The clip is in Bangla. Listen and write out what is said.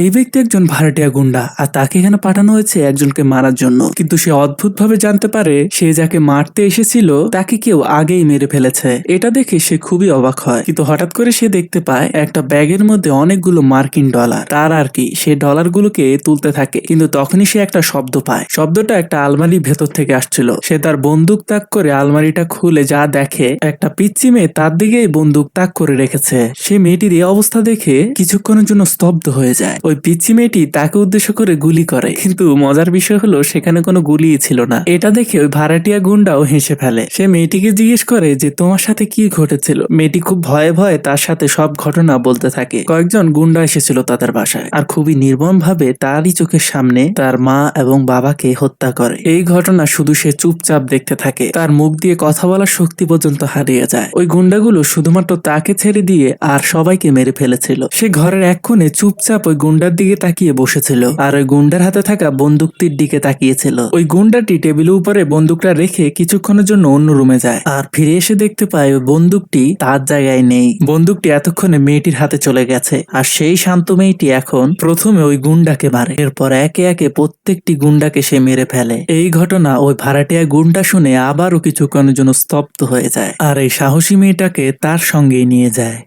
এই ব্যক্তি একজন ভাড়াটিয়া গুন্ডা আর তাকে এখানে পাঠানো হয়েছে একজনকে মারার জন্য। কিন্তু সে অদ্ভুত ভাবে জানতে পারে সে যাকে মারতে এসেছিল তাকে কেউ আগেই মেরে ফেলেছে। এটা দেখে সে খুবই অবাক হয়, কিন্তু হঠাৎ করে সে দেখতে পায় একটা ব্যাগের মধ্যে অনেকগুলো মার্কিন ডলার। তার আর কি সে ডলারগুলোকে তুলতে থাকে, কিন্তু তখনই সে একটা শব্দ পায়। শব্দটা একটা আলমারির ভেতর থেকে আসছিল। সে তার বন্দুক তাক করে আলমারিটা খুলে যা দেখে একটা পিচ্চি মেয়ে তার দিকেই বন্দুক তাক করে রেখেছে। সে মেয়েটির এই অবস্থা দেখে কিছুক্ষণের জন্য স্তব্ধ হয়ে যায়। ওই পিচ্চি মেয়েটি তাকে উদ্দেশ্য করে গুলি করে, কিন্তু মজার বিষয় হলো সেখানে কোনো গুলিই ছিল না। এটা দেখে ওই ভাড়াটিয়া গুন্ডাও হেসে ফেলে। সে মেয়েটিকে জিজ্ঞেস করে যে তোমার সাথে কি ঘটেছিল। মেয়েটি খুব ভয়ে ভয়ে তার সাথে সব ঘটনা বলতে থাকে। কয়েকজন গুন্ডা এসেছিল তাদের বাসায় আর খুবই নির্মম ভাবে তারই চোখের সামনে তার মা এবং বাবাকে হত্যা করে। এই ঘটনা শুধু সে চুপচাপ দেখতে থাকে। তার মুখ দিয়ে কথা বলার শক্তি পর্যন্ত হারিয়ে যায়। ওই গুন্ডাগুলো শুধুমাত্র তাকে ছেড়ে দিয়ে আর সবাইকে মেরে ফেলেছিল। সে ঘরের এক কোণে চুপচাপ ওই গুন্ডার দিকে তাকিয়ে বসেছিল আর ওই গুন্ডার হাতে থাকা বন্দুকটির দিকে তাকিয়েছিল। ওই গুন্ডাটি টেবিলের উপরে বন্দুকটা রেখে কিছুক্ষণের জন্য অন্য রুমে যায় আর ফিরে এসে দেখতে পায় ওই বন্দুকটি তার জায়গায় নেই। বন্দুকটি এতক্ষণে মেয়েটির হাতে চলে গেছে আর সেই শান্ত মেয়েটি এখন প্রথমে ওই গুন্ডাকে মারে, এরপর একে একে প্রত্যেকটি গুন্ডাকে সে মেরে ফেলে। এই ঘটনা ওই ভাড়াটিয়া গুন্ডা শুনে আবারও কিছুক্ষণের জন্য স্তব্ধ হয়ে যায় আর এই সাহসী মেয়েটাকে তার সঙ্গেই নিয়ে যায়।